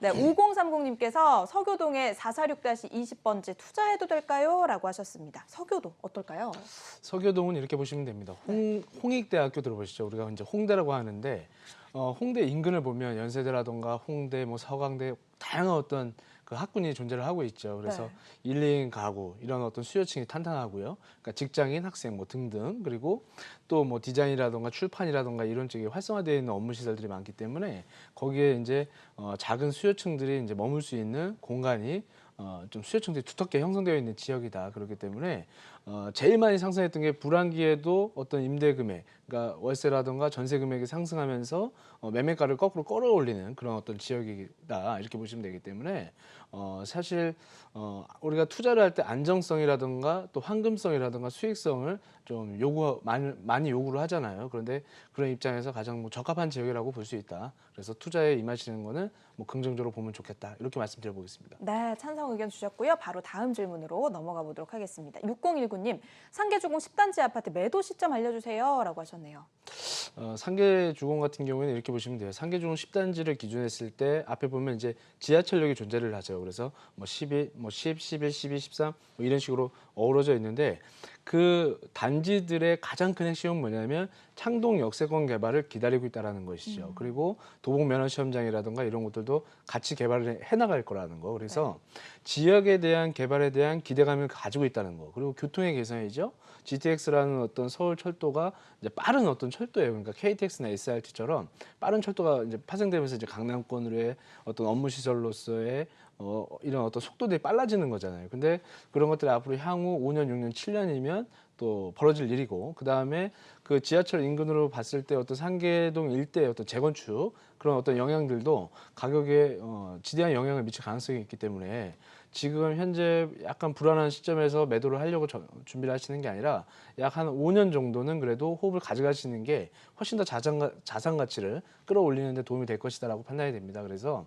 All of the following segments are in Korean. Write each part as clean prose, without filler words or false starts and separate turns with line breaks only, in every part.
네, 5030님께서 서교동에 446-20번지 투자해도 될까요? 라고 하셨습니다. 서교동 어떨까요?
서교동은 이렇게 보시면 됩니다. 홍익대학교 들어보시죠. 우리가 이제 홍대라고 하는데 홍대 인근을 보면 연세대라던가 홍대, 뭐 서강대 다양한 어떤 그 학군이 존재를 하고 있죠. 그래서
네.
1, 2인 가구 이런 어떤 수요층이 탄탄하고요. 그러니까 직장인, 학생 뭐 등등 그리고 또 뭐 디자인이라던가 출판이라던가 이런 쪽에 활성화되어 있는 업무 시설들이 많기 때문에 거기에 이제 작은 수요층들이 이제 머물 수 있는 공간이 좀 수요층들이 두텁게 형성되어 있는 지역이다. 그렇기 때문에 제일 많이 상승했던 게 불황기에도 어떤 임대 금액, 그러니까 월세라든가 전세 금액이 상승하면서 매매가를 거꾸로 끌어올리는 그런 어떤 지역이다. 이렇게 보시면 되기 때문에 사실 우리가 투자를 할 때 안정성이라든가 또 황금성이라든가 수익성을 좀 많이 요구를 하잖아요. 그런데 그런 입장에서 가장 뭐 적합한 지역이라고 볼 수 있다. 그래서 투자에 임하시는 거는 뭐 긍정적으로 보면 좋겠다. 이렇게 말씀드려보겠습니다.
네, 찬성 의견 주셨고요. 바로 다음 질문으로 넘어가 보도록 하겠습니다. 6019님, 상계주공 10단지 아파트 매도 시점 알려주세요. 라고 하셨네요.
상계주공 같은 경우에는 이렇게 보시면 돼요. 상계주공 10단지를 기준했을 때 앞에 보면 이제 지하철역이 존재를 하죠. 그래서 뭐 12, 뭐 10, 11, 12, 13 뭐 이런 식으로 어우러져 있는데 그 단지들의 가장 큰 핵심은 뭐냐면 창동 역세권 개발을 기다리고 있다는 것이죠. 그리고 도봉 면허 시험장이라든가 이런 것들도 같이 개발을 해나갈 거라는 거. 그래서 지역에 대한 개발에 대한 기대감을 가지고 있다는 거. 그리고 교통의 개선이죠. GTX라는 어떤 서울 철도가 이제 빠른 어떤 철도예요. 그러니까 KTX나 SRT처럼 빠른 철도가 이제 파생되면서 이제 강남권으로의 어떤 업무 시설로서의 이런 어떤 속도들이 빨라지는 거잖아요. 근데 그런 것들이 앞으로 향후 5년, 6년, 7년이면 또 벌어질 일이고, 그 다음에 그 지하철 인근으로 봤을 때 어떤 상계동 일대의 어떤 재건축 그런 어떤 영향들도 가격에 지대한 영향을 미칠 가능성이 있기 때문에 지금 현재 약간 불안한 시점에서 매도를 하려고 준비를 하시는 게 아니라 약 한 5년 정도는 그래도 호흡을 가져가시는 게 훨씬 더 자산 가치를 끌어올리는 데 도움이 될 것이다라고 판단이 됩니다. 그래서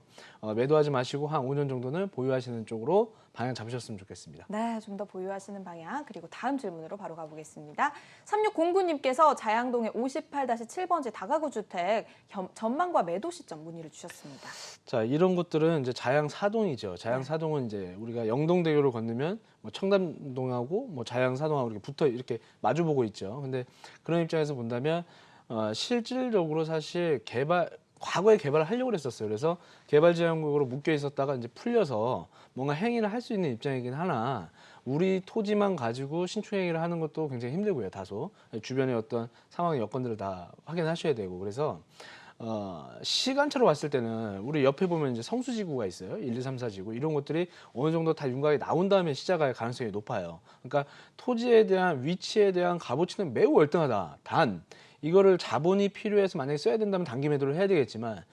매도하지 마시고 한 5년 정도는 보유하시는 쪽으로 방향 잡으셨으면 좋겠습니다.
네, 좀 더 보유하시는 방향. 그리고 다음 질문으로 바로 가보겠습니다. 3609님께서 자양동의 58-7번지 다가구 주택 전망과 매도 시점 문의를 주셨습니다.
자, 이런 것들은 이제 자양 사동이죠. 자양 사동은 이제 우리가 영동대교를 건너면 뭐 청담동하고 뭐 자양 사동하고 이렇게 붙어 이렇게 마주보고 있죠. 근데 그런 입장에서 본다면 실질적으로 사실 과거에 개발을 하려고 했었어요. 그래서 개발지원구역으로 묶여 있었다가 이제 풀려서 뭔가 행위를 할 수 있는 입장이긴 하나 우리 토지만 가지고 신축 행위를 하는 것도 굉장히 힘들고요. 다소 주변의 어떤 상황 여건들을 다 확인하셔야 되고 그래서 시간차로 봤을 때는 우리 옆에 보면 이제 성수지구가 있어요. 1, 2, 3, 4지구. 이런 것들이 어느 정도 다 윤곽이 나온 다음에 시작할 가능성이 높아요. 그러니까 토지에 대한 위치에 대한 값어치는 매우 월등하다. 단 이거를 자본이 필요해서 만약에 써야 된다면 단기 매도를 해야 되겠지만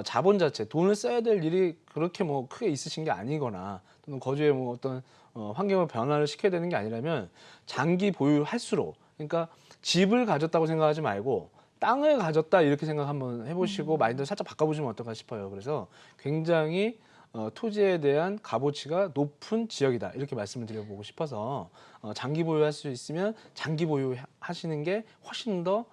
자본 자체 돈을 써야 될 일이 그렇게 뭐 크게 있으신 게 아니거나 또는 거주에 뭐 어떤 환경을 변화를 시켜야 되는 게 아니라면 장기 보유할수록 그러니까 집을 가졌다고 생각하지 말고 땅을 가졌다 이렇게 생각 한번 해보시고 마인드를 살짝 바꿔보시면 어떨까 싶어요. 그래서 굉장히 토지에 대한 값어치가 높은 지역이다 이렇게 말씀을 드려보고 싶어서 장기 보유할 수 있으면 장기 보유하시는 게 훨씬 더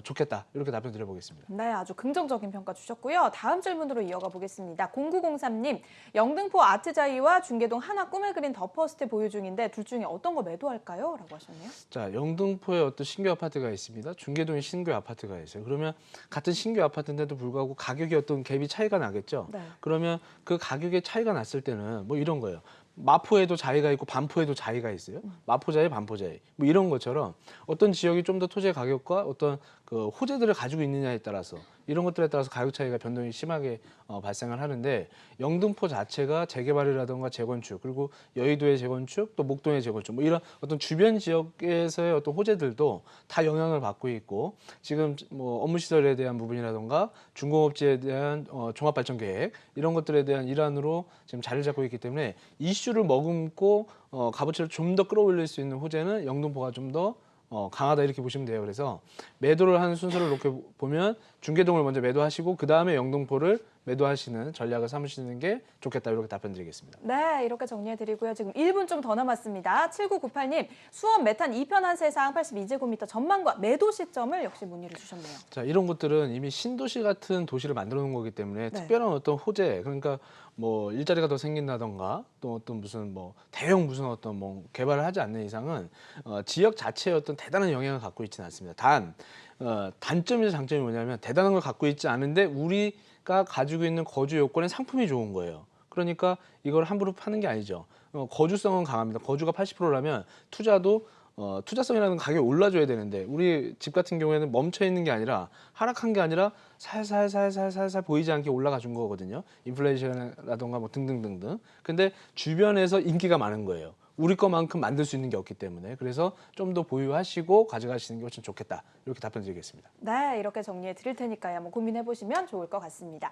좋겠다 이렇게 답변 드려보겠습니다.
네, 아주 긍정적인 평가 주셨고요. 다음 질문으로 이어가 보겠습니다. 0903님, 영등포 아트자이와 중계동 하나 꿈을 그린 더 퍼스트 보유 중인데 둘 중에 어떤 거 매도할까요? 라고 하셨네요.
자, 영등포에 어떤 신규 아파트가 있습니다. 중계동에 신규 아파트가 있어요. 그러면 같은 신규 아파트인데도 불구하고 가격이 어떤 갭이 차이가 나겠죠.
네.
그러면 그 가격의 차이가 났을 때는 뭐 이런 거예요. 마포에도 자이가 있고 반포에도 자이가 있어요. 마포자이, 반포자이 뭐 이런 것처럼 어떤 지역이 좀 더 토지의 가격과 어떤 그 호재들을 가지고 있느냐에 따라서 이런 것들에 따라서 가격 차이가 변동이 심하게 발생을 하는데 영등포 자체가 재개발이라든가 재건축 그리고 여의도의 재건축 또 목동의 재건축 뭐 이런 어떤 주변 지역에서의 어떤 호재들도 다 영향을 받고 있고 지금 뭐 업무 시설에 대한 부분이라든가 중공업지에 대한 종합발전 계획 이런 것들에 대한 일환으로 지금 자리를 잡고 있기 때문에 이슈를 머금고 값어치를 좀 더 끌어올릴 수 있는 호재는 영등포가 좀 더 강하다 이렇게 보시면 돼요. 그래서 매도를 하는 순서를 이렇게 보면 중계동을 먼저 매도하시고 그 다음에 영등포를 매도하시는 전략을 삼으시는 게 좋겠다 이렇게 답변드리겠습니다.
네, 이렇게 정리해드리고요. 지금 1분 좀 더 남았습니다. 7998님, 수원 메탄 2편한 세상 82제곱미터 전망과 매도 시점을 역시 문의를 주셨네요.
자, 이런 것들은 이미 신도시 같은 도시를 만들어 놓은 거기 때문에 특별한 어떤 호재, 그러니까 뭐 일자리가 더 생긴다던가 또 어떤 무슨 뭐 대형 무슨 어떤 뭐 개발을 하지 않는 이상은 지역 자체의 어떤 대단한 영향을 갖고 있지는 않습니다. 단점이자 장점이 뭐냐면 대단한 걸 갖고 있지 않은데 우리가 가지고 있는 거주 요건의 상품이 좋은 거예요. 그러니까 이걸 함부로 파는 게 아니죠. 거주성은 강합니다. 거주가 80%라면 투자성이라는 가격이 올라줘야 되는데 우리 집 같은 경우에는 멈춰 있는 게 아니라 하락한 게 아니라 살살 보이지 않게 올라가 준 거거든요. 인플레이션이라던가 뭐 등등등등. 근데 주변에서 인기가 많은 거예요. 우리 것만큼 만들 수 있는 게 없기 때문에. 그래서 좀 더 보유하시고 가져가시는 게 훨씬 좋겠다. 이렇게 답변 드리겠습니다.
네, 이렇게 정리해 드릴 테니까요. 한번 고민해 보시면 좋을 것 같습니다.